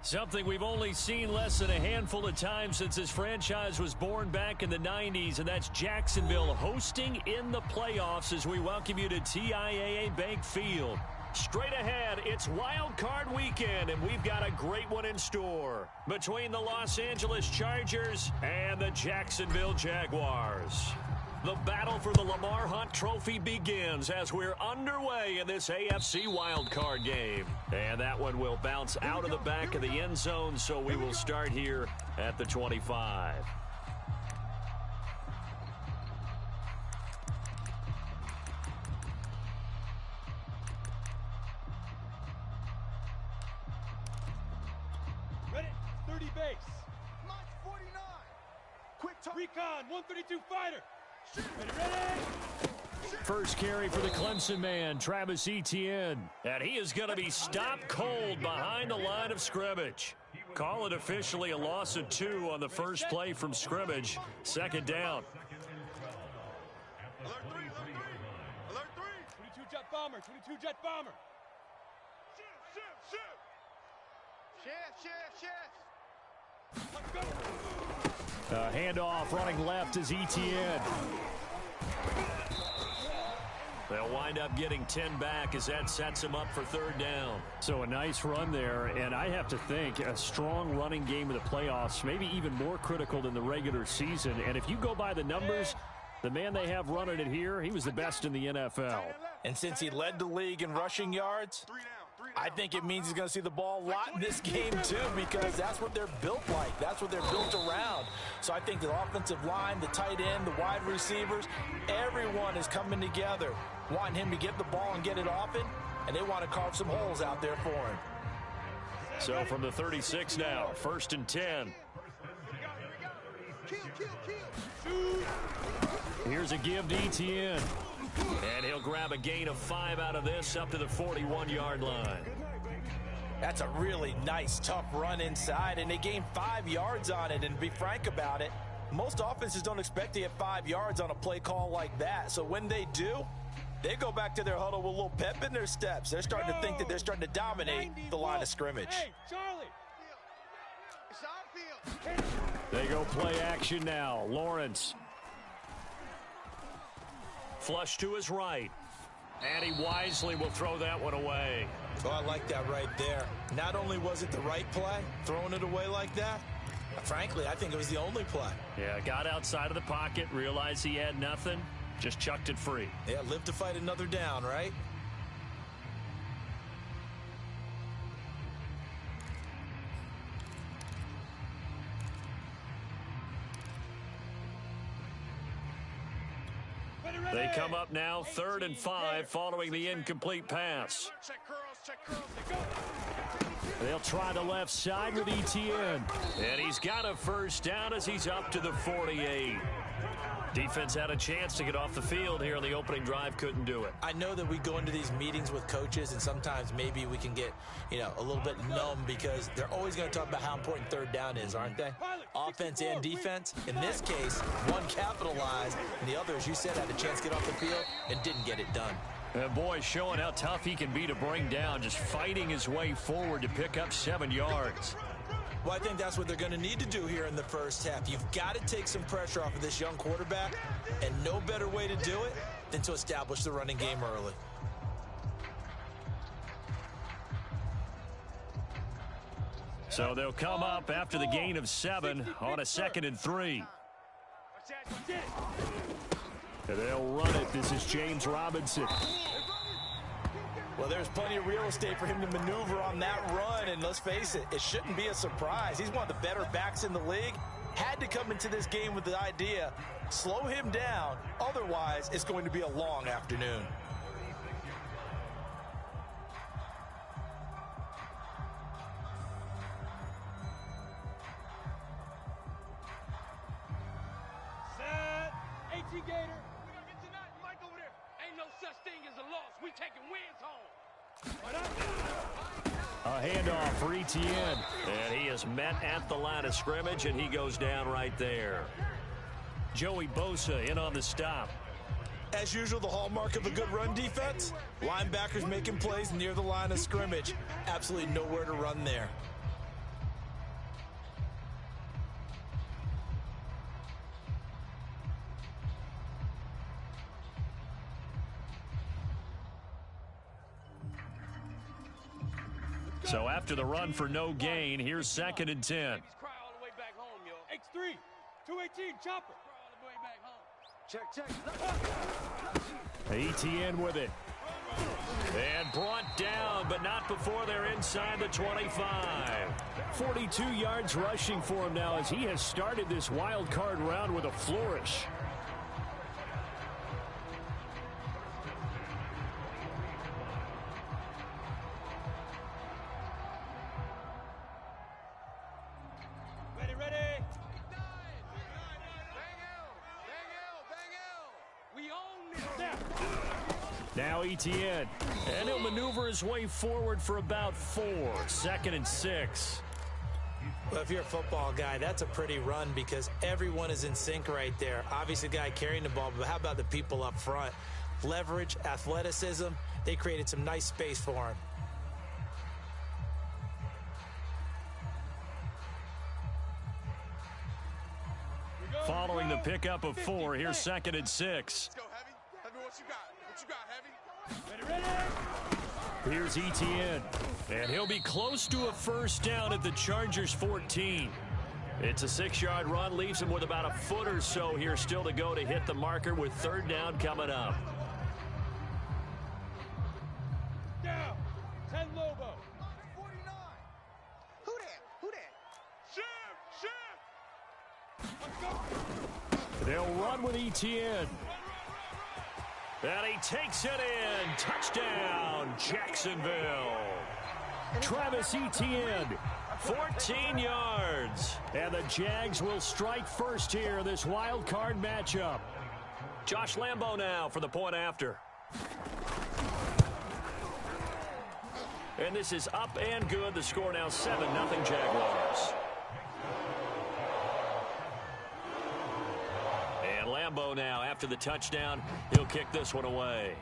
Something we've only seen less than a handful of times since this franchise was born back in the 90s, and that's Jacksonville hosting in the playoffs as we welcome you to TIAA Bank Field. Straight ahead, it's Wild Card Weekend, and we've got a great one in store between the Los Angeles Chargers and the Jacksonville Jaguars. The battle for the Lamar Hunt Trophy begins as we're underway in this AFC wildcard game. And that one will bounce out of the back of the end zone, so we will start here at the 25. Ready? 30 base. Mach 49. Quick talk. Recon, 132 fighter. Ready? First carry for the Clemson man, Travis Etienne. And he is going to be stopped cold behind the line of scrimmage. Call it officially a loss of 2 on the first play from scrimmage. Second down. Alert 3, alert 3. Alert 3. 22 jet bomber, 22 jet bomber. Shift. Let's go. Handoff running left is Etienne. They'll wind up getting 10 back as that sets him up for third down. So a nice run there, and I have to think a strong running game of the playoffs, maybe even more critical than the regular season. And if you go by the numbers, the man they have running it here, he was the best in the NFL. And since he led the league in rushing yards, I think it means he's going to see the ball a lot in this game too, because that's what they're built like. That's what they're built around. So I think the offensive line, the tight end, the wide receivers, everyone is coming together, wanting him to get the ball and get it often, and they want to carve some holes out there for him. So from the 36 now, 1st and 10. Here's a give to Etienne. And he'll grab a gain of 5 out of this up to the 41-yard line. That's a really nice, tough run inside, and they gained 5 yards on it. And to be frank about it, most offenses don't expect to get 5 yards on a play call like that. So when they do, they go back to their huddle with a little pep in their steps. They're starting to think that they're starting to dominate the line of scrimmage. Hey, Charlie. It's our field. They go play action now. Lawrence. Flush to his right. And he wisely will throw that one away. Oh, I like that right there. Not only was it the right play, throwing it away like that, frankly, I think it was the only play. Yeah, got outside of the pocket, realized he had nothing, just chucked it free. Yeah, live to fight another down, right? They come up now 3rd and 5 following the incomplete pass. They'll try the left side with Etienne. And he's got a first down as he's up to the 48. Defense had a chance to get off the field here on the opening drive, couldn't do it. I know that we go into these meetings with coaches, and sometimes maybe we can get, a little bit numb because they're always going to talk about how important third down is, aren't they? Offense and defense. In this case, one capitalized, and the other, as you said, had a chance to get off the field and didn't get it done. And boy, showing how tough he can be to bring down, just fighting his way forward to pick up 7 yards. Well, I think that's what they're going to need to do here in the first half. You've got to take some pressure off of this young quarterback, and no better way to do it than to establish the running game early. So they'll come up after the gain of 7 on a 2nd and 3. And they'll run it. This is James Robinson. Well, there's plenty of real estate for him to maneuver on that run, and let's face it, it shouldn't be a surprise. He's one of the better backs in the league. Had to come into this game with the idea, slow him down, otherwise it's going to be a long afternoon. Set. AT Gator. We gonna get tonight, Mike over there. Ain't no such thing as a loss. We taking wins home. A handoff for Etienne. And he is met at the line of scrimmage, and he goes down right there. Joey Bosa in on the stop. As usual, the hallmark of a good run defense, linebackers making plays near the line of scrimmage. Absolutely nowhere to run there. So after the run for no gain, here's 2nd and 10. X3, 218, chopper. Check. ETN with it. And brought down, but not before they're inside the 25. 42 yards rushing for him now as he has started this wild card round with a flourish. Ready. Now ETN, and he'll maneuver his way forward for about 4. 2nd and 6. Well, if you're a football guy, that's a pretty run because everyone is in sync right there. Obviously, the guy carrying the ball, but how about the people up front? Leverage, athleticism, they created some nice space for him. Following the pickup of 4, here's 2nd and 6. Let's go, Heavy. Heavy, what you got, Heavy? Ready. Here's ETN, and he'll be close to a first down at the Chargers' 14. It's a 6-yard run, leaves him with about a foot or so here still to go to hit the marker with 3rd down coming up. Down. 10 Lobo. 49. Who that? Shift. Let's go. They'll run with ETN. And he takes it in. Touchdown, Jacksonville. Travis Etienne, 14 yards. And the Jags will strike first here, this wild card matchup. Josh Lambo now for the point after. And this is up and good. The score now 7-0 Jaguars. And Lambo now, after the touchdown, he'll kick this one away.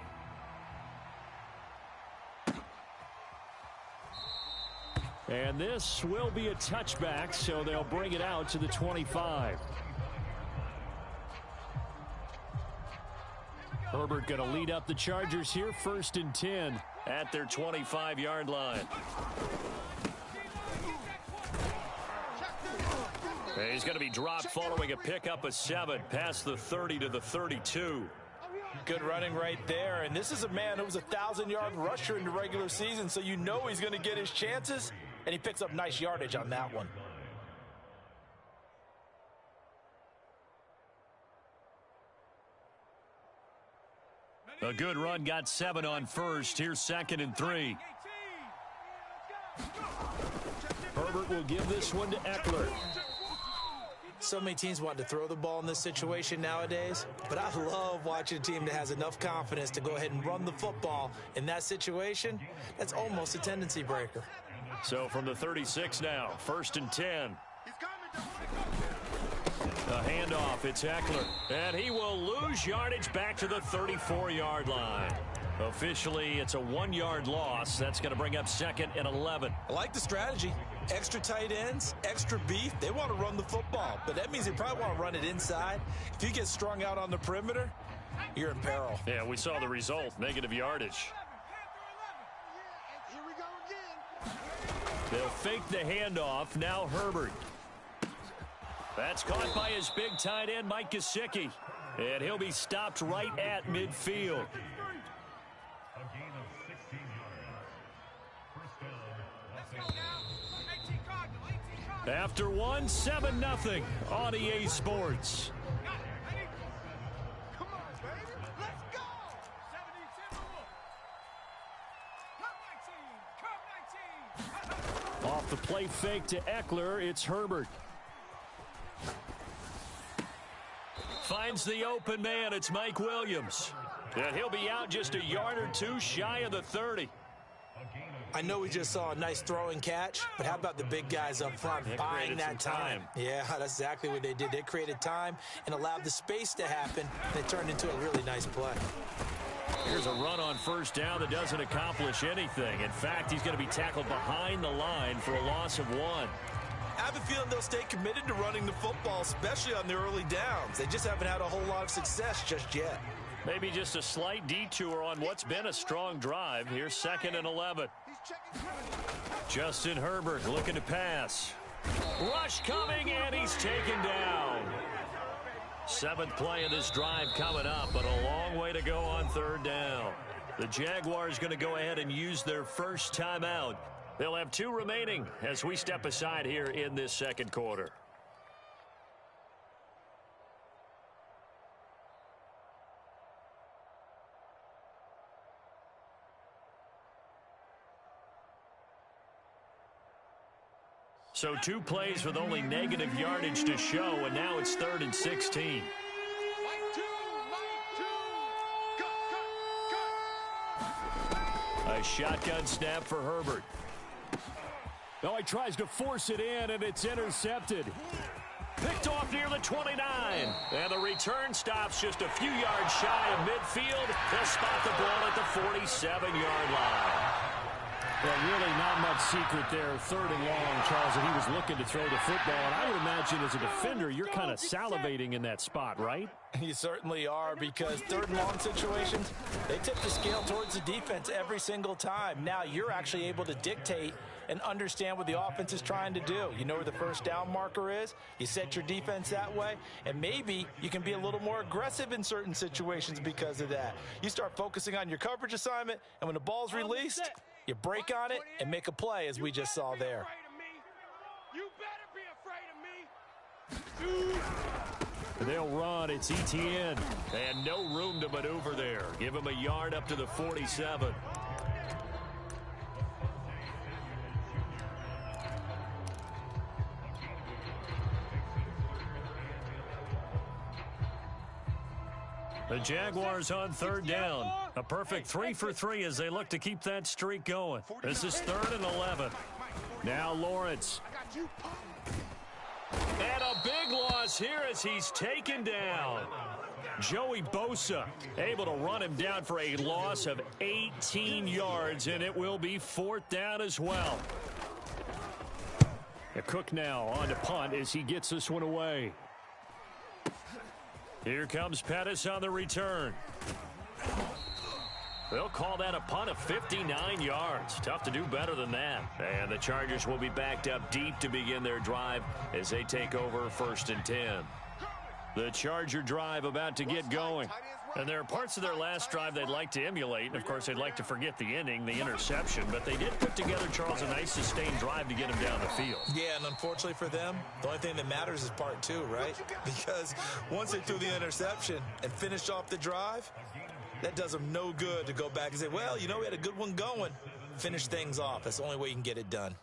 And this will be a touchback, so they'll bring it out to the 25. Herbert going to lead up the Chargers here, 1st and 10 at their 25-yard line. He's going to be dropped following a pickup of 7 past the 30 to the 32. Good running right there, and this is a man who was a 1,000-yard rusher in the regular season, so you know he's going to get his chances, and he picks up nice yardage on that one. A good run, got 7 on first. Here's 2nd and 3. Herbert will give this one to Eckler. So many teams want to throw the ball in this situation nowadays, but I love watching a team that has enough confidence to go ahead and run the football. In that situation, that's almost a tendency breaker. So from the 36 now, 1st and 10. A handoff, it's Eckler, and he will lose yardage back to the 34-yard line. Officially, it's a 1-yard loss. That's going to bring up 2nd and 11. I like the strategy. Extra tight ends, extra beef. They want to run the football, but that means they probably want to run it inside. If you get strung out on the perimeter, you're in peril. Yeah, we saw the result, negative yardage. Here we go again. They'll fake the handoff. Now Herbert. That's caught by his big tight end, Mike Gesicki. And he'll be stopped right at midfield. After one, 7-0 on EA Sports. Come on, baby. Let's go. 72. Off the play fake to Eckler, it's Herbert. Finds the open man, it's Mike Williams. And he'll be out just a yard or two shy of the 30. I know we just saw a nice throwing catch, but how about the big guys up front buying that time? Yeah, that's exactly what they did. They created time and allowed the space to happen, and it turned into a really nice play. Here's a run on first down that doesn't accomplish anything. In fact, he's going to be tackled behind the line for a loss of 1. I have a feeling they'll stay committed to running the football, especially on the early downs. They just haven't had a whole lot of success just yet. Maybe just a slight detour on what's been a strong drive. Here's 2nd and 11. He's Justin Herbert looking to pass. Rush coming, and he's taken down. 7th play of this drive coming up, but a long way to go on 3rd down. The Jaguars going to go ahead and use their first timeout. They'll have 2 remaining as we step aside here in this 2nd quarter. So 2 plays with only negative yardage to show, and now it's 3rd and 16. A shotgun snap for Herbert. Oh, he tries to force it in, and it's intercepted. Picked off near the 29. And the return stops just a few yards shy of midfield. They'll spot the ball at the 47-yard line. Well, really not much secret there. 3rd and long, Charles, and he was looking to throw the football. And I would imagine as a defender, you're kind of salivating in that spot, right? You certainly are, because 3rd and long situations, they tip the scale towards the defense every single time. Now you're actually able to dictate and understand what the offense is trying to do. You know where the first down marker is. You set your defense that way, and maybe you can be a little more aggressive in certain situations because of that. You start focusing on your coverage assignment, and when the ball's released, you break on it and make a play, as we just saw there. You better be afraid of me. They'll run. It's Etienne. And no room to maneuver there. Give him a yard up to the 47. The Jaguars on 3rd down. A perfect 3 for 3 as they look to keep that streak going. This is 3rd and 11. Now Lawrence. And a big loss here as he's taken down. Joey Bosa able to run him down for a loss of 18 yards, and it will be 4th down as well. Cook now on to punt as he gets this one away. Here comes Pettis on the return. They'll call that a punt of 59 yards. Tough to do better than that. And the Chargers will be backed up deep to begin their drive as they take over 1st and 10. The Charger drive about to get going. And there are parts of their last drive they'd like to emulate. And, of course, they'd like to forget the ending, the interception. But they did put together, Charles, a nice sustained drive to get him down the field. Yeah, and unfortunately for them, the only thing that matters is part 2, right? Because once they threw the interception and finished off the drive, that does them no good to go back and say, well, you know, we had a good one going. Finish things off. That's the only way you can get it done.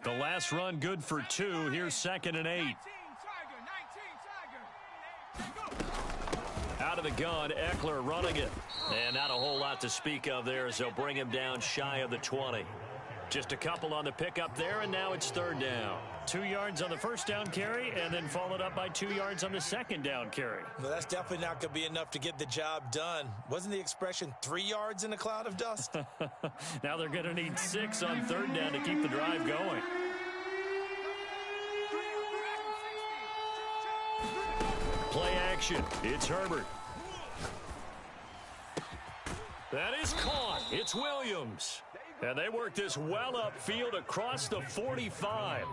The last run good for 2. Here's 2nd and 8. Out of the gun, Eckler running it. And not a whole lot to speak of there as they'll bring him down shy of the 20. Just a couple on the pickup there, and now it's 3rd down. 2 yards on the first down carry, and then followed up by 2 yards on the 2nd down carry. Well, that's definitely not going to be enough to get the job done. Wasn't the expression 3 yards in a cloud of dust? Now they're going to need 6 on 3rd down to keep the drive going. Play action. It's Herbert. That is caught. It's Williams. And they work this well upfield across the 45.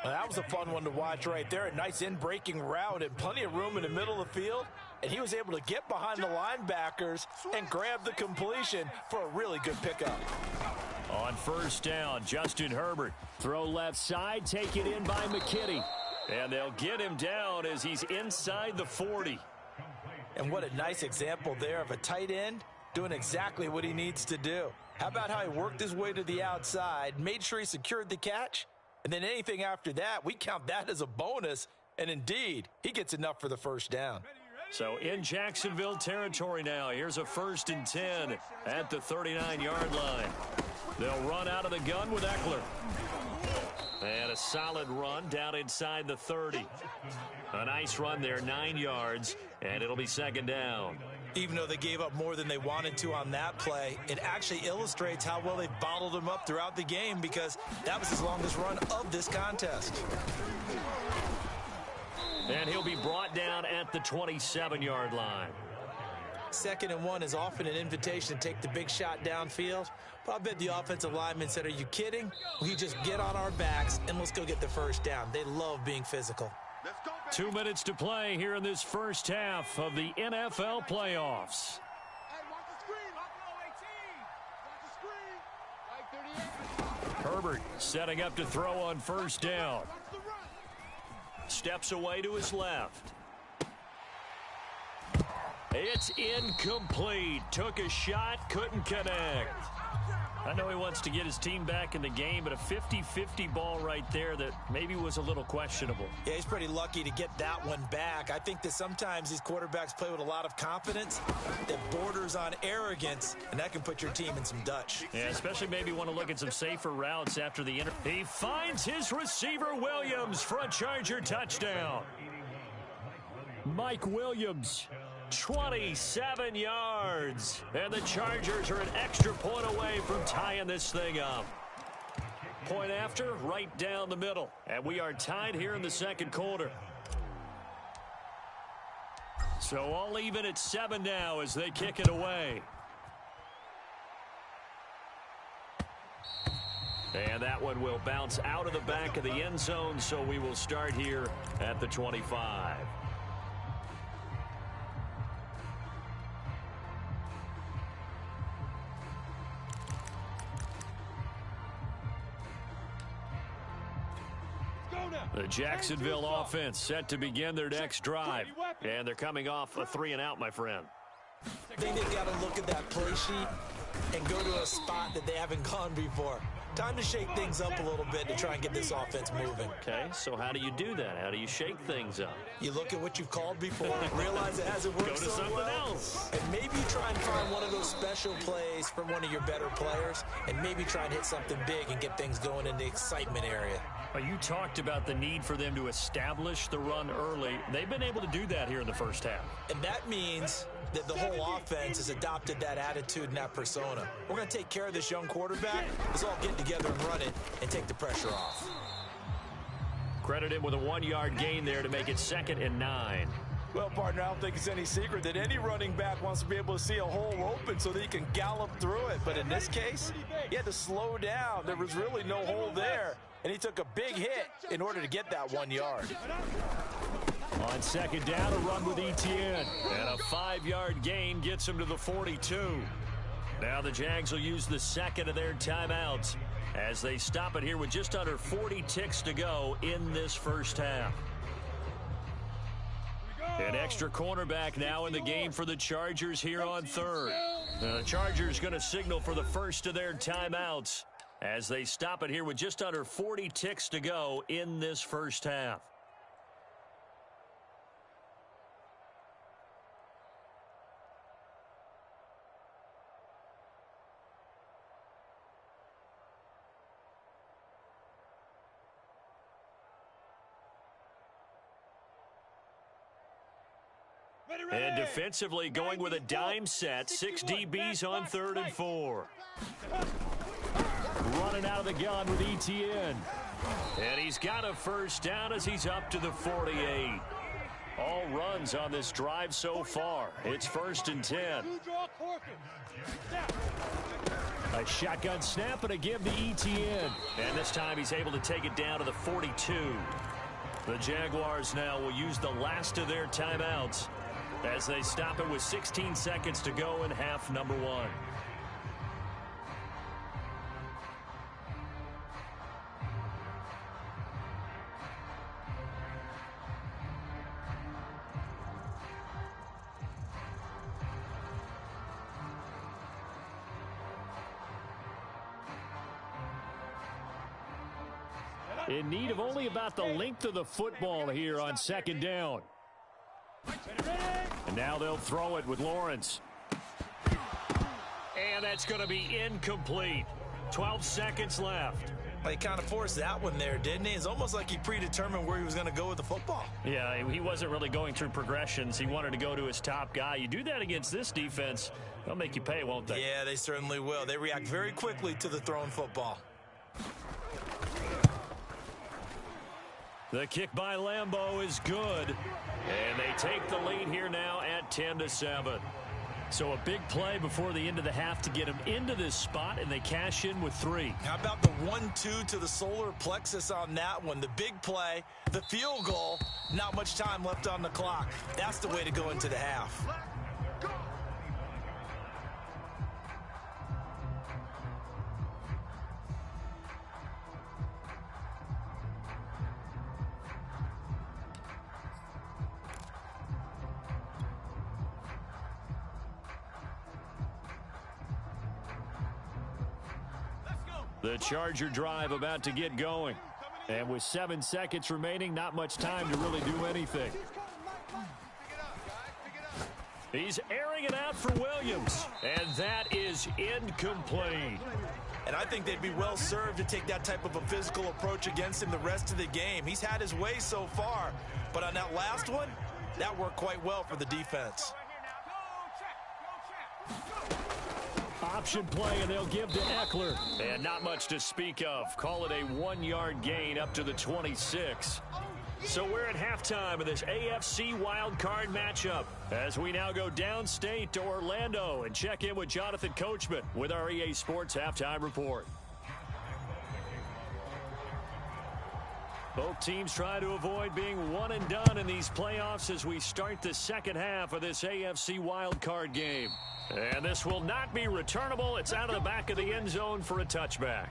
Well, that was a fun one to watch right there. A nice in-breaking route and plenty of room in the middle of the field. And he was able to get behind the linebackers and grab the completion for a really good pickup. On 1st down, Justin Herbert. Throw left side, take it in by McKinney. And they'll get him down as he's inside the 40. And what a nice example there of a tight end doing exactly what he needs to do. How about how he worked his way to the outside, made sure he secured the catch, and then anything after that, we count that as a bonus, and indeed, he gets enough for the 1st down. So in Jacksonville territory now, here's a 1st and 10 at the 39-yard line. They'll run out of the gun with Eckler. And a solid run down inside the 30. A nice run there, 9 yards, and it'll be 2nd down. Even though they gave up more than they wanted to on that play, it actually illustrates how well they've bottled him up throughout the game, because that was his longest run of this contest. And he'll be brought down at the 27-yard line. 2nd and 1 is often an invitation to take the big shot downfield. But I bet the offensive lineman said, are you kidding? We just get on our backs and let's go get the first down. They love being physical. 2 minutes to play here in this first half of the NFL playoffs. Herbert setting up to throw on first down. Steps away to his left. It's incomplete. Took a shot, couldn't connect. I know he wants to get his team back in the game, but a 50-50 ball right there that maybe was a little questionable. Yeah, he's pretty lucky to get that one back. I think that sometimes these quarterbacks play with a lot of confidence that borders on arrogance, and that can put your team in some Dutch. Yeah, especially maybe want to look at some safer routes after the He finds his receiver, Williams, for a Charger touchdown. Mike Williams, 27 yards. And the Chargers are an extra point away from tying this thing up. Point after, right down the middle. And we are tied here in the second quarter. So all even at 7 now as they kick it away. And that one will bounce out of the back of the end zone, so we will start here at the 25. The Jacksonville offense set to begin their next drive. And they're coming off a 3-and-out, my friend. I think they got to look at that play sheet and go to a spot that they haven't gone before. Time to shake things up a little bit to try and get this offense moving. Okay, so how do you do that? How do you shake things up? You look at what you've called before, realize it hasn't worked so well, and maybe you try and find one of those special plays from one of your better players, and maybe try and hit something big and get things going in the excitement area. Well, you talked about the need for them to establish the run early. They've been able to do that here in the first half. And that means that the whole offense has adopted that attitude and that persona. We're going to take care of this young quarterback. Let's all get together and run it and take the pressure off. Credit him with a 1-yard gain there to make it 2nd and 9. Well, partner, I don't think it's any secret that any running back wants to be able to see a hole open so that he can gallop through it. But in this case, he had to slow down. There was really no hole there, and he took a big hit in order to get that 1 yard. On 2nd down, a run with Etienne. And a 5-yard gain gets him to the 42. Now the Jags will use the second of their timeouts as they stop it here with just under 40 ticks to go in this first half. An extra cornerback now in the game for the Chargers here on 3rd. The Chargers going to signal for the first of their timeouts as they stop it here with just under 40 ticks to go in this first half. And defensively going with a dime set. 6 DBs on 3rd and 4. Running out of the gun with Etienne. And he's got a first down as he's up to the 48. All runs on this drive so far. It's 1st and 10. A shotgun snap and a give to Etienne. And this time he's able to take it down to the 42. The Jaguars now will use the last of their timeouts as they stop it with 16 seconds to go in half number 1. In need of only about the length of the football here on 2nd down. And now they'll throw it with Lawrence. And that's going to be incomplete. 12 seconds left. Well, he kind of forced that one there, didn't he? It's almost like he predetermined where he was going to go with the football. Yeah, he wasn't really going through progressions. He wanted to go to his top guy. You do that against this defense, they'll make you pay, won't they? Yeah, they certainly will. They react very quickly to the thrown football. The kick by Lambeau is good. And they take the lead here now at 10-7. So a big play before the end of the half to get them into this spot, and they cash in with 3. How about the 1-2 to the solar plexus on that one? The big play, the field goal, not much time left on the clock. That's the way to go into the half. The Charger drive about to get going. And with 7 seconds remaining, not much time to really do anything. He's airing it out for Williams. And that is incomplete. And I think they'd be well served to take that type of a physical approach against him the rest of the game. He's had his way so far. But on that last one, that worked quite well for the defense. Option play, and they'll give to Eckler. And not much to speak of. Call it a 1-yard gain up to the 26. So we're at halftime of this AFC wildcard matchup as we now go downstate to Orlando and check in with Jonathan Coachman with our EA Sports Halftime Report. Both teams try to avoid being one and done in these playoffs as we start the second half of this AFC wildcard game. And this will not be returnable. It's out of the back of the end zone for a touchback.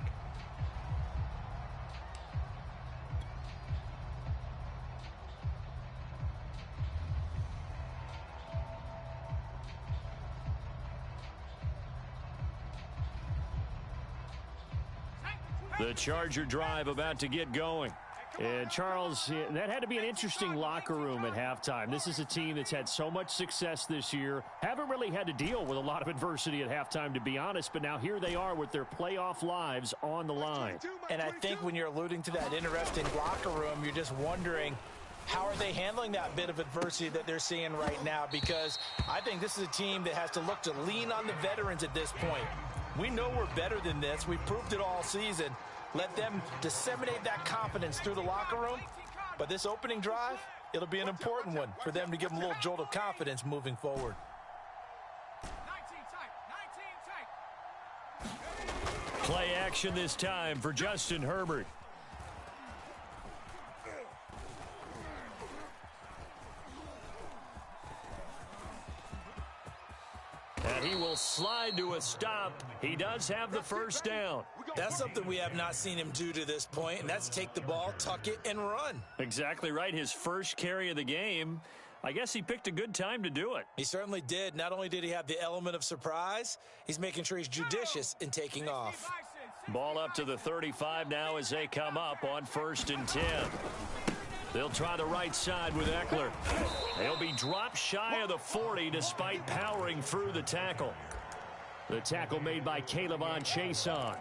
The Charger drive about to get going. And Charles, that had to be an interesting locker room at halftime. This is a team that's had so much success this year. Haven't really had to deal with a lot of adversity at halftime, to be honest. But now here they are with their playoff lives on the line. And I think when you're alluding to that interesting locker room, you're just wondering, how are they handling that bit of adversity that they're seeing right now? Because I think this is a team that has to look to lean on the veterans at this point. We know we're better than this. We've proved it all season. Let them disseminate that confidence through the locker room. But this opening drive, it'll be an important one for them to give them a little jolt of confidence moving forward. Play action this time for Justin Herbert. And he will slide to a stop. He does have the first down. That's something we have not seen him do to this point, and that's take the ball, tuck it, and run. Exactly right. His first carry of the game. I guess he picked a good time to do it. He certainly did. Not only did he have the element of surprise, he's making sure he's judicious in taking off. Ball up to the 35 now as they come up on 1st and 10. They'll try the right side with Eckler. He'll be dropped shy of the 40 despite powering through the tackle. The tackle made by Calebon Chason.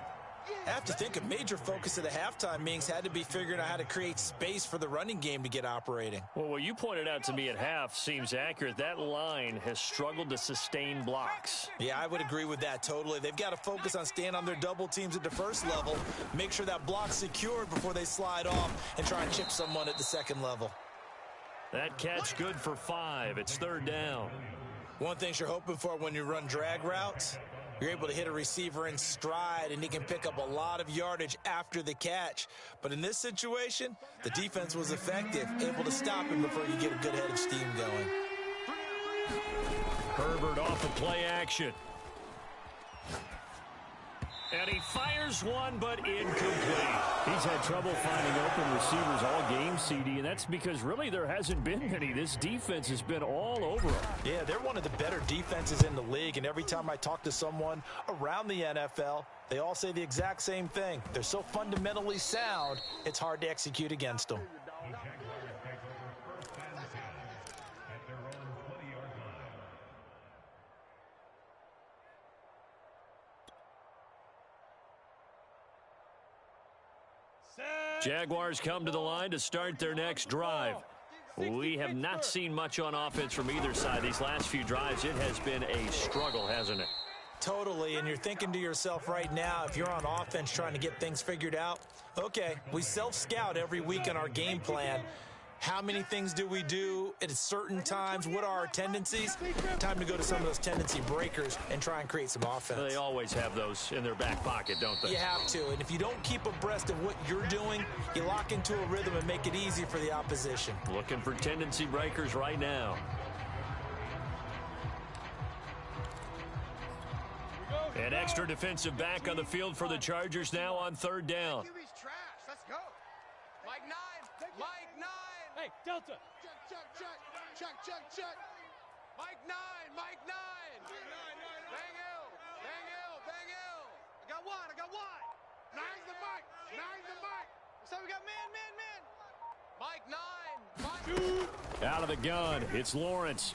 I have to think a major focus of the halftime meetings had to be figuring out how to create space for the running game to get operating. Well, what you pointed out to me at half seems accurate. That line has struggled to sustain blocks. Yeah, I would agree with that totally. They've got to focus on staying on their double teams at the first level, make sure that block's secured before they slide off and try and chip someone at the second level. That catch good for 5. It's 3rd down. One thing you're hoping for when you run drag routes, you're able to hit a receiver in stride, and he can pick up a lot of yardage after the catch. But in this situation, the defense was effective, able to stop him before you get a good head of steam going. Herbert off of play action. And he fires one, but incomplete. He's had trouble finding open receivers all game, CD, and that's because really there hasn't been any. This defense has been all over him. Yeah, they're one of the better defenses in the league, and every time I talk to someone around the NFL, they all say the exact same thing. They're so fundamentally sound, it's hard to execute against them. Jaguars come to the line to start their next drive. We have not seen much on offense from either side. These last few drives, it has been a struggle, hasn't it? Totally, and you're thinking to yourself right now, if you're on offense trying to get things figured out, okay, we self-scout every week in our game plan. How many things do we do at certain times? What are our tendencies? Time to go to some of those tendency breakers and try and create some offense. They always have those in their back pocket, don't they? You have to, and if you don't keep abreast of what you're doing, you lock into a rhythm and make it easy for the opposition. Looking for tendency breakers right now. An extra defensive back on the field for the Chargers now on third down. QB's trash. Let's go. Mike 9. Mike 9. Hey, Delta. Check. Mike 9. Mike 9. Bang Hill. Bang Hill. Bang Hill. I got one. Nine's the mic. So we got man. Mike 9. Mike. Out of the gun, it's Lawrence.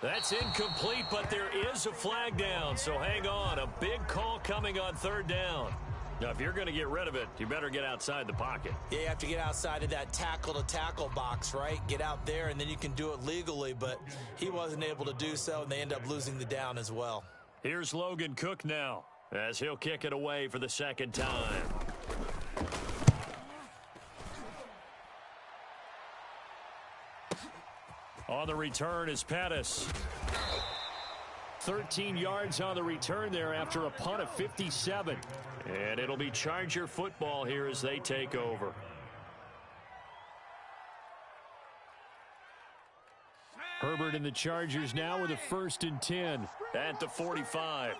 That's incomplete, but there is a flag down, so hang on. A big call coming on third down. Now, if you're going to get rid of it, you better get outside the pocket. Yeah, you have to get outside of that tackle-to-tackle box, right? Get out there, and then you can do it legally, but he wasn't able to do so, and they end up losing the down as well. Here's Logan Cook now, as he'll kick it away for the second time. On the return is Pettis. 13 yards on the return there after a punt of 57. And it'll be Charger football here as they take over. Herbert and the Chargers now with a 1st and 10 at the 45.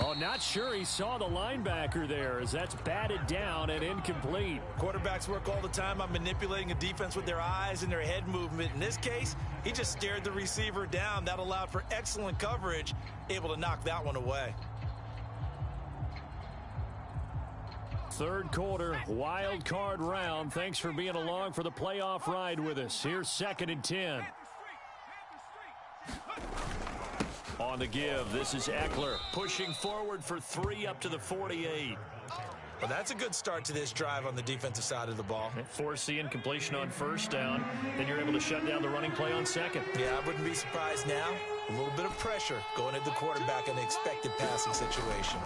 Oh, not sure he saw the linebacker there as that's batted down and incomplete. Quarterbacks work all the time on manipulating a defense with their eyes and their head movement. In this case, he just stared the receiver down. That allowed for excellent coverage, able to knock that one away. Third quarter, wild card round. Thanks for being along for the playoff ride with us. Here's 2nd and 10. On the give, this is Eckler pushing forward for 3 up to the 48. Well, that's a good start to this drive on the defensive side of the ball. Force the incompletion on 1st down. Then you're able to shut down the running play on 2nd. Yeah, I wouldn't be surprised now. A little bit of pressure going at the quarterback in an expected passing situation.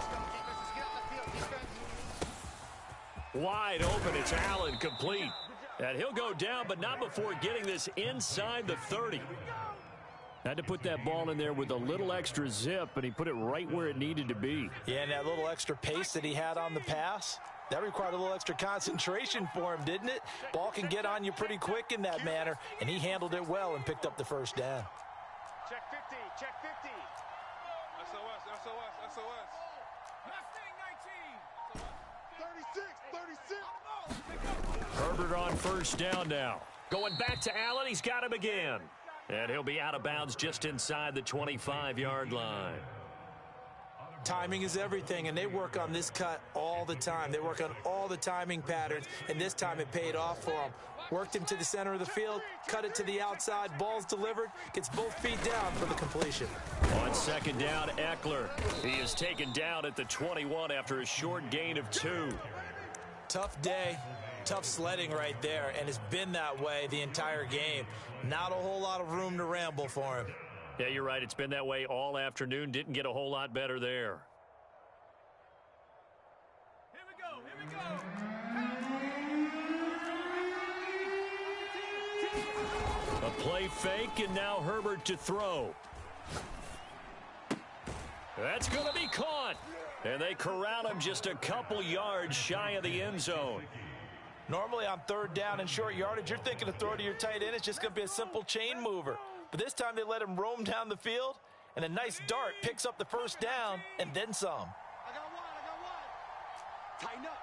Wide open, it's Allen, complete. And he'll go down, but not before getting this inside the 30. Had to put that ball in there with a little extra zip, and he put it right where it needed to be. Yeah, and that little extra pace that he had on the pass, that required a little extra concentration for him, didn't it? Ball can get on you pretty quick in that manner, and he handled it well and picked up the 1st down. Check 50. Check 50. SOS. Mustang 19. 36. Herbert on 1st down now. Going back to Allen, he's got him again. And he'll be out of bounds just inside the 25-yard line. Timing is everything, and they work on this cut all the time. They work on all the timing patterns, and this time it paid off for them. Worked him to the center of the field, cut it to the outside, ball's delivered, gets both feet down for the completion. On 2nd down, Eckler. He is taken down at the 21 after a short gain of 2. Tough day. Tough sledding right there, and it's been that way the entire game. Not a whole lot of room to ramble for him. Yeah, you're right. It's been that way all afternoon. Didn't get a whole lot better there. Here we go. A play fake, and now Herbert to throw. That's going to be caught. And they corral him just a couple yards shy of the end zone. Normally on 3rd down and short yardage, you're thinking to throw to your tight end. It's just going to be a simple chain mover. But this time they let him roam down the field, and a nice dart picks up the 1st down and then some. I got one. Tighten up.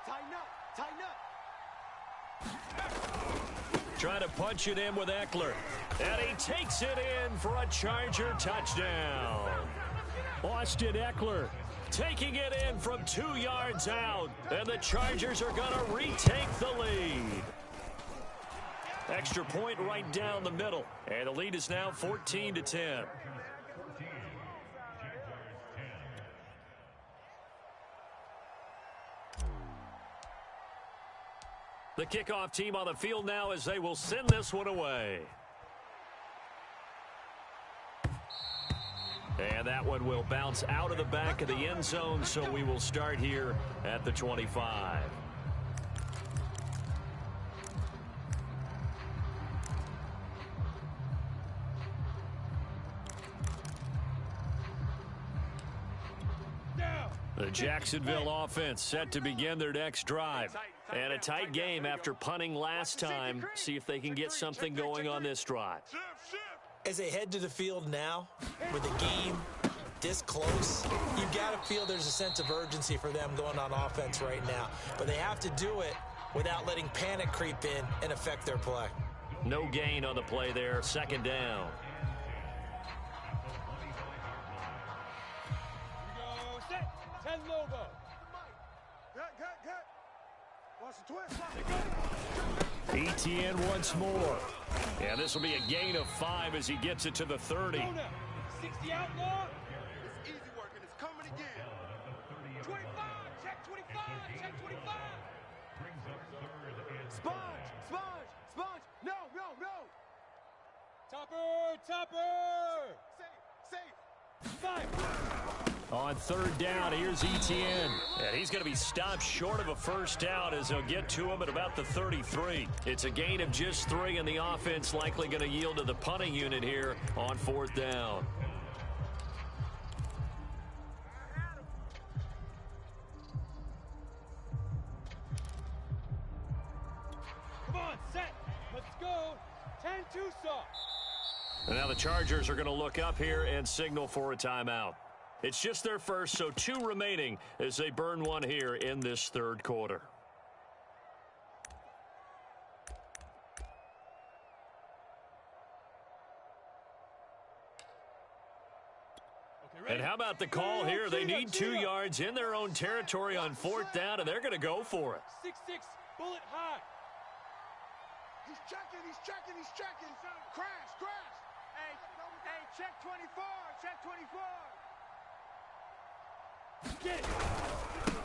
Trying to punch it in with Eckler. And he takes it in for a Charger touchdown. Austin Eckler taking it in from 2 yards out. And the Chargers are going to retake the lead. Extra point right down the middle. And the lead is now 14-10. The kickoff team on the field now as they will send this one away. And that one will bounce out of the back of the end zone, so we will start here at the 25. The Jacksonville offense set to begin their next drive. And a tight game after punting last time. See if they can get something going on this drive. As they head to the field now, with the game this close, you've got to feel there's a sense of urgency for them going on offense right now. But they have to do it without letting panic creep in and affect their play. No gain on the play there. Second down. Lobo. Etienne once more. Yeah, this will be a gain of 5 as he gets it to the 30. 60 outlaw. It's easy work and it's coming again. 25, check 25, check 25. Sponge. No. Topper. Safe. 5. On third down, here's Etienne. And he's going to be stopped short of a first down as they'll get to him at about the 33. It's a gain of just 3, and the offense likely going to yield to the punting unit here on fourth down. Come on, set. Let's go. 10-2 soft. And now the Chargers are going to look up here and signal for a timeout. It's just their first, so 2 remaining as they burn one here in this third quarter. And how about the call here? They need 2 yards in their own territory on fourth down, and they're going to go for it. 6-6, bullet high. He's checking. Crash. Hey, check 24. Get it.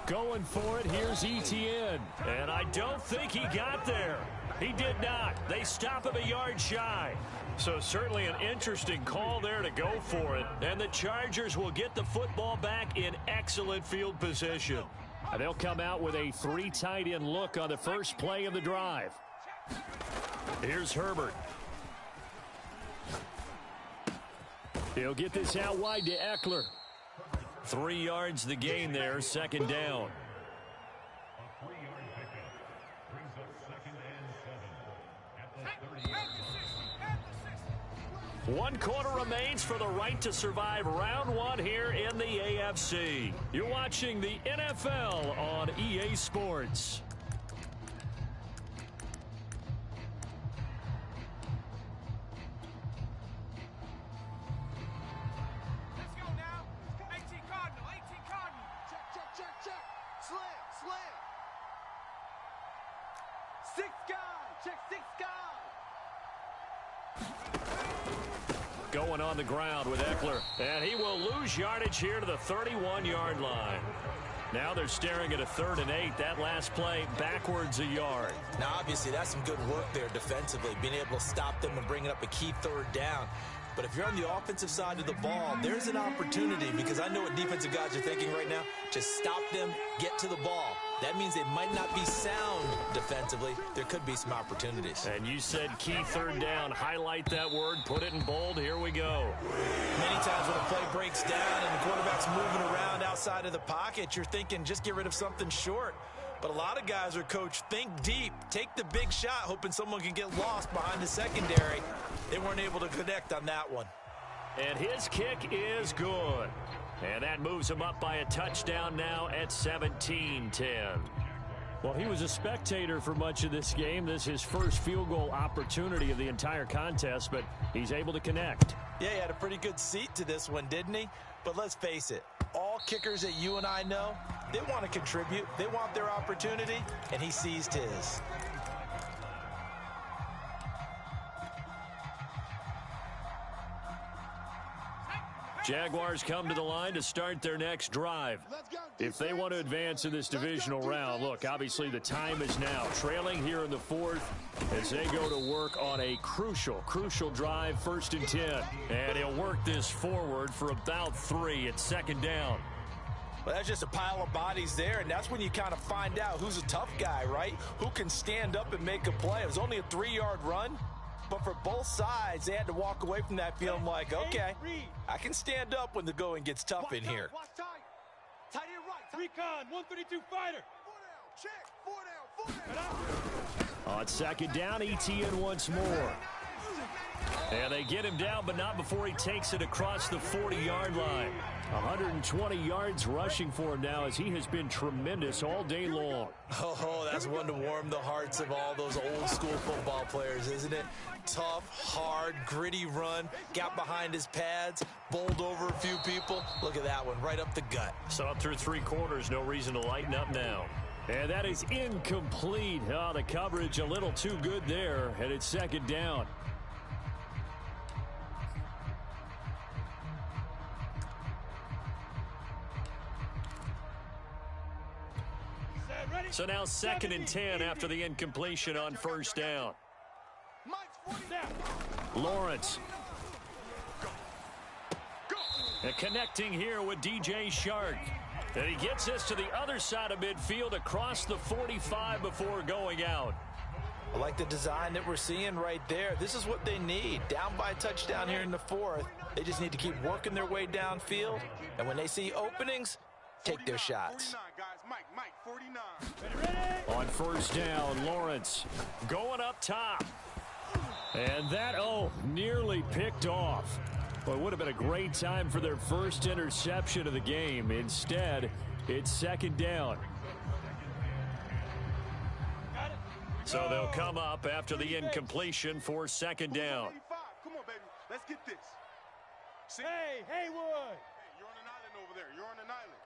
Going for it, here's Etienne. And I don't think he got there. He did not. They stop him a yard shy. So certainly an interesting call there to go for it. And the Chargers will get the football back in excellent field position. And they'll come out with a 3 tight end look on the first play of the drive. Here's Herbert. He'll get this out wide to Eckler. 3 yards the gain there, second down. One quarter remains for the right to survive round 1 here in the AFC. You're watching the NFL on EA Sports. Going on the ground with Eckler, and he will lose yardage here to the 31-yard line. Now they're staring at a 3rd and 8. That last play backwards a yard. Now, obviously, that's some good work there defensively, being able to stop them and bringing up a key 3rd down. But if you're on the offensive side of the ball, there's an opportunity, because I know what defensive guys are thinking right now. Just stop them, get to the ball. That means they might not be sound defensively. There could be some opportunities. And you said key 3rd down. Highlight that word. Put it in bold. Here we go. Many times when a play breaks down and the quarterback's moving around outside of the pocket, you're thinking just get rid of something short. But a lot of guys are coached, think deep, take the big shot, hoping someone can get lost behind the secondary. They weren't able to connect on that one. And his kick is good. And that moves him up by a touchdown now at 17-10. Well, he was a spectator for much of this game. This is his first field goal opportunity of the entire contest, but he's able to connect. Yeah, he had a pretty good seat to this one, didn't he? But let's face it, all kickers that you and I know, they want to contribute. They want their opportunity, and he seized his. Jaguars come to the line to start their next drive. If they want to advance in this divisional round, look, obviously the time is now. Trailing here in the fourth as they go to work on a crucial drive, 1st and 10. And he'll work this forward for about 3 at 2nd down. Well, that's just a pile of bodies there, and that's when you kind of find out who's a tough guy, right? Who can stand up and make a play. It was only a 3-yard run, but for both sides, they had to walk away from that feeling like, okay, I can stand up when the going gets tough in here. Recon, 132 fighter. 4 down. On 2nd down, ETN once more. And they get him down, but not before he takes it across the 40-yard line. 120 yards rushing for him now as he has been tremendous all day long. Oh, that's one to warm the hearts of all those old-school football players, isn't it? Tough, hard, gritty run, got behind his pads, bowled over a few people. Look at that one, right up the gut. So up through 3 quarters, no reason to lighten up now. And that is incomplete. Oh, the coverage a little too good there, and it's 2nd down. So now 2nd and 10 after the incompletion on 1st down. Lawrence. And connecting here with DJ Shark. And he gets this to the other side of midfield across the 45 before going out. I like the design that we're seeing right there. This is what they need. Down by a touchdown here in the 4th. They just need to keep working their way downfield. And when they see openings, take their shots. On 1st down, Lawrence going up top. And that, nearly picked off. Well, it would have been a great time for their first interception of the game. Instead, it's 2nd down. So they'll come up after the incompletion for 2nd down. Come on, baby. Let's get this. See? Hey, Haywood. Hey, you're on an island over there. You're on an island.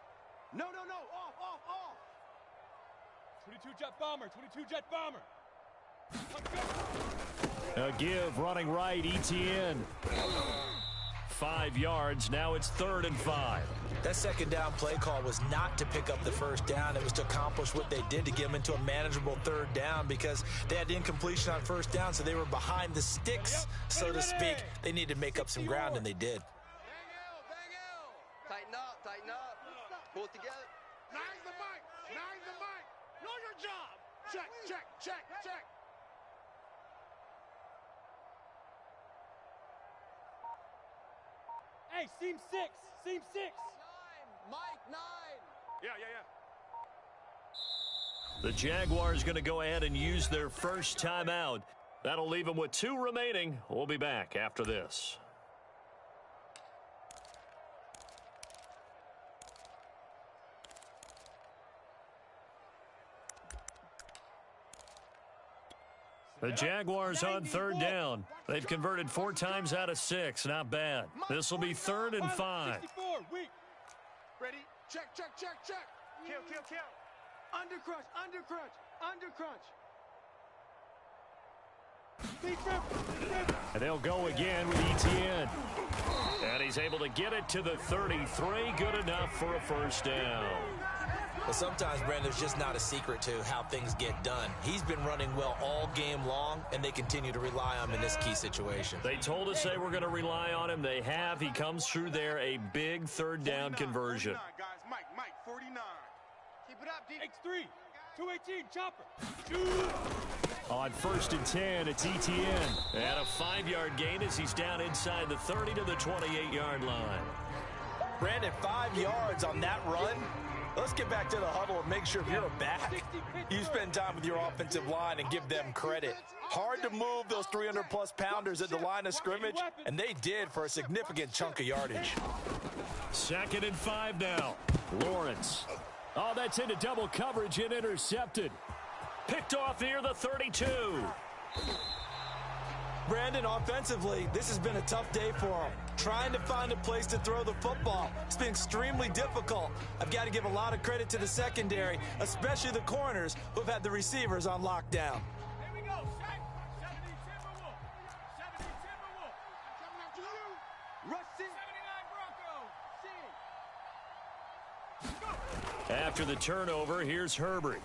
No. Off. 22 jet bomber. A give running right, ETN. 5 yards. Now it's 3rd and 5. That 2nd down play call was not to pick up the 1st down. It was to accomplish what they did to get them into a manageable 3rd down because they had incompletion on 1st down, so they were behind the sticks, so to speak. They needed to make up some ground, and they did. Bang L. Tighten up. Pull it together. Nine's the mic. Know your job. Check. Hey, seam 6. Mike, 9. Yeah. The Jaguars going to go ahead and use their first timeout. That'll leave them with 2 remaining. We'll be back after this. The Jaguars on 3rd down. They've converted 4 times out of 6. Not bad. This will be 3rd and 5. Ready? Check. Kill. Undercrunch. And they'll go again with ETN. And he's able to get it to the 33. Good enough for a 1st down. Well, sometimes, Brandon, there's just not a secret to how things get done. He's been running well all game long, and they continue to rely on him in this key situation. They told us they were going to rely on him. They have. He comes through there, a big 3rd down conversion. 49, guys. Mike, 49. Keep it up, D. X3, 218, chopper. On 1st and 10, it's ETN. And a 5-yard gain as he's down inside the 30 to the 28-yard line. Brandon, 5 yards on that run. Let's get back to the huddle and make sure if you're a back, you spend time with your offensive line and give them credit. Hard to move those 300-plus pounders at the line of scrimmage, and they did for a significant chunk of yardage. 2nd and 5 now. Lawrence. Oh, that's into double coverage and intercepted. Picked off near the 32. Brandon, offensively, this has been a tough day for him. Trying to find a place to throw the football. It's been extremely difficult. I've got to give a lot of credit to the secondary, especially the corners who've had the receivers on lockdown. Here we go. 70 Timberwolf. 70 Timberwolf. Coming after you. Rush it. 79 Bronco. After the turnover, here's Herbert.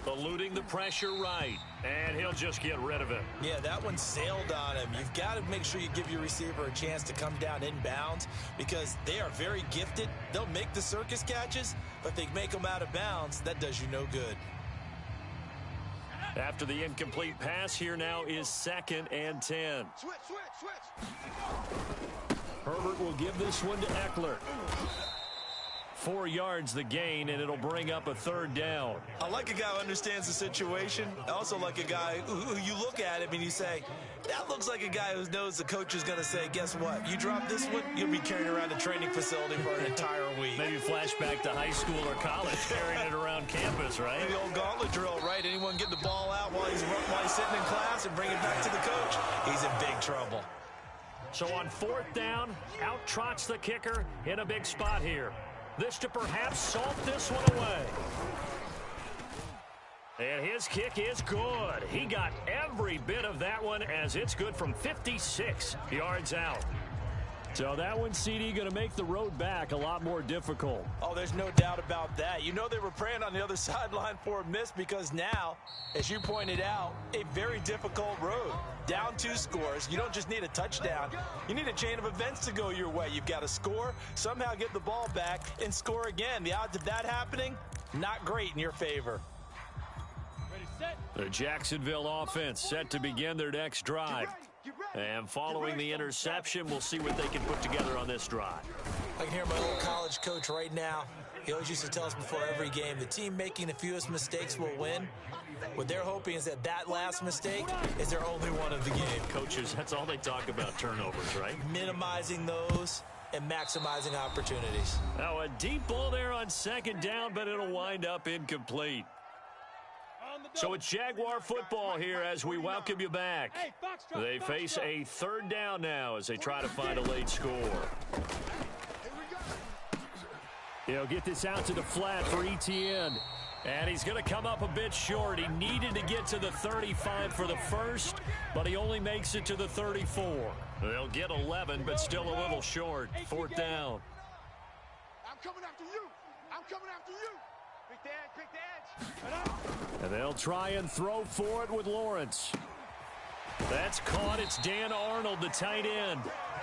Eluding the pressure right, and he'll just get rid of it. Yeah, that one sailed on him. You've got to make sure you give your receiver a chance to come down inbounds because they are very gifted. They'll make the circus catches, but they make them out of bounds. That does you no good. After the incomplete pass, here now is 2nd and 10. Switch. Herbert will give this one to Eckler. 4 yards the gain, and it'll bring up a 3rd down. I like a guy who understands the situation. I also like a guy who you look at him and you say, that looks like a guy who knows the coach is going to say, guess what? You drop this one, you'll be carrying around a training facility for an entire week. Maybe flashback to high school or college, carrying it around campus, right? The old gauntlet drill, right? Anyone get the ball out while he's sitting in class and bring it back to the coach? He's in big trouble. So on 4th down, out trots the kicker in a big spot here. This to perhaps salt this one away. And his kick is good. He got every bit of that one as it's good from 56 yards out. So that one, CD, going to make the road back a lot more difficult. Oh, there's no doubt about that. You know they were praying on the other sideline for a miss because now, as you pointed out, a very difficult road. Down 2 scores. You don't just need a touchdown. You need a chain of events to go your way. You've got to score, somehow get the ball back, and score again. The odds of that happening, not great in your favor. The Jacksonville offense set to begin their next drive. And following the interception, we'll see what they can put together on this drive. I can hear my old college coach right now. He always used to tell us before every game, the team making the fewest mistakes will win. What they're hoping is that last mistake is their only one of the game. Coaches, that's all they talk about, turnovers, right? Minimizing those and maximizing opportunities. Now a deep ball there on 2nd down, but it'll wind up incomplete. So it's Jaguar football here as we welcome you back. They face a 3rd down now as they try to find a late score. He'll get this out to the flat for Etienne. And he's going to come up a bit short. He needed to get to the 35 for the first, but he only makes it to the 34. They'll get 11, but still a little short. 4th down. I'm coming after you. I'm coming after you. Pick the edge. And they'll try and throw for it with Lawrence. That's caught. It's Dan Arnold, the tight end.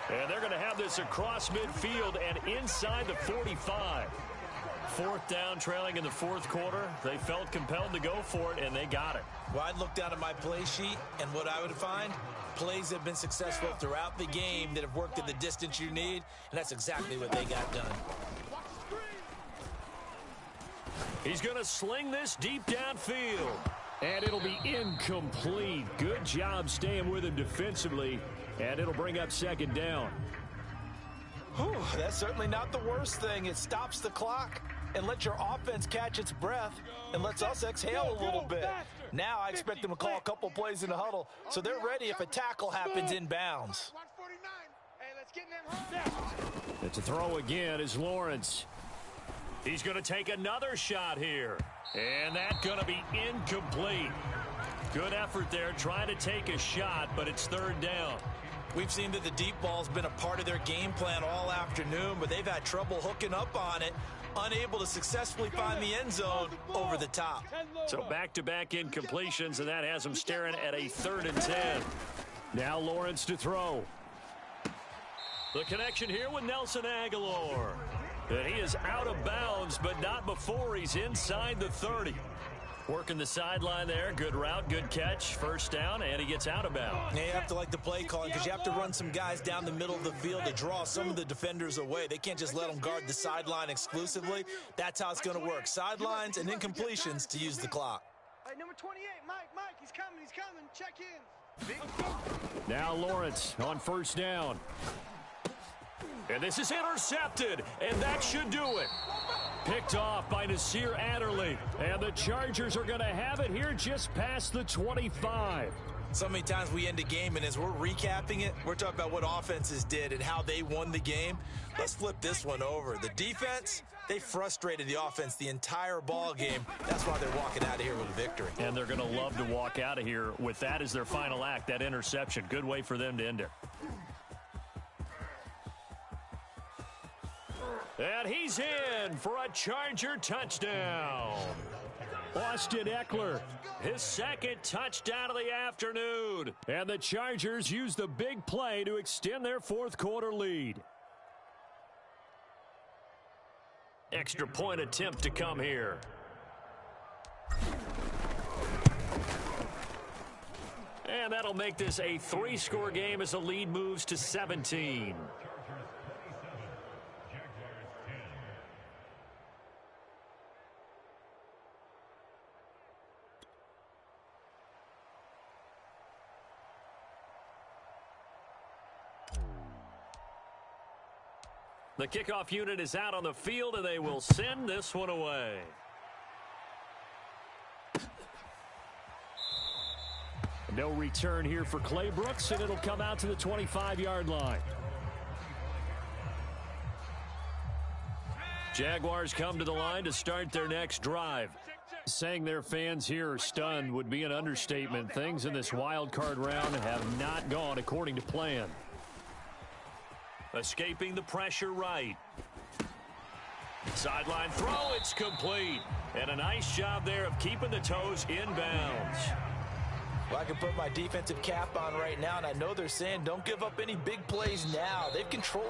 And they're going to have this across midfield and inside the 45. 4th down, trailing in the 4th quarter. They felt compelled to go for it, and they got it. Well, I'd look down at my play sheet, and what I would find, plays that have been successful throughout the game that have worked at the distance you need, and that's exactly what they got done. He's going to sling this deep downfield. And it'll be incomplete. Good job staying with him defensively. And it'll bring up 2nd down. Whew, that's certainly not the worst thing. It stops the clock and lets your offense catch its breath and lets us exhale a little bit. Now I expect them to call a couple plays in the huddle so they're ready if a tackle happens in bounds. Hey, let's get in them. And to throw again is Lawrence. He's going to take another shot here. And that's going to be incomplete. Good effort there trying to take a shot, but it's 3rd down. We've seen that the deep ball's been a part of their game plan all afternoon, but they've had trouble hooking up on it, unable to successfully find the end zone over the top. So back-to-back incompletions, and that has them staring at a 3rd and 10. Now Lawrence to throw. The connection here with Nelson Aguilar. And he is out of bounds, but not before he's inside the 30. Working the sideline there. Good route, good catch. 1st down, and he gets out of bounds. Yeah, you have to like the play calling because you have to run some guys down the middle of the field to draw some of the defenders away. They can't just let them guard the sideline exclusively. That's how it's going to work. Sidelines and incompletions to use the clock. Hey, number 28, Mike, he's coming. Check in. Now Lawrence on 1st down. And this is intercepted, and that should do it. Picked off by Nasir Adderley. And the Chargers are going to have it here just past the 25. So many times we end a game, and as we're recapping it, we're talking about what offenses did and how they won the game. Let's flip this one over. The defense, they frustrated the offense the entire ball game. That's why they're walking out of here with a victory. And they're going to love to walk out of here with that as their final act, that interception. Good way for them to end it. And he's in for a Charger touchdown. Austin Eckler, his second touchdown of the afternoon. And the Chargers use the big play to extend their fourth quarter lead. Extra point attempt to come here. And that'll make this a 3-score game as the lead moves to 17. The kickoff unit is out on the field, and they will send this one away. No return here for Clay Brooks, and it'll come out to the 25-yard line. Jaguars come to the line to start their next drive. Saying their fans here are stunned would be an understatement. Things in this wild card round have not gone according to plan. Escaping the pressure right. Sideline throw, it's complete. And a nice job there of keeping the toes inbounds. Well, I can put my defensive cap on right now, and I know they're saying don't give up any big plays now. They've controlled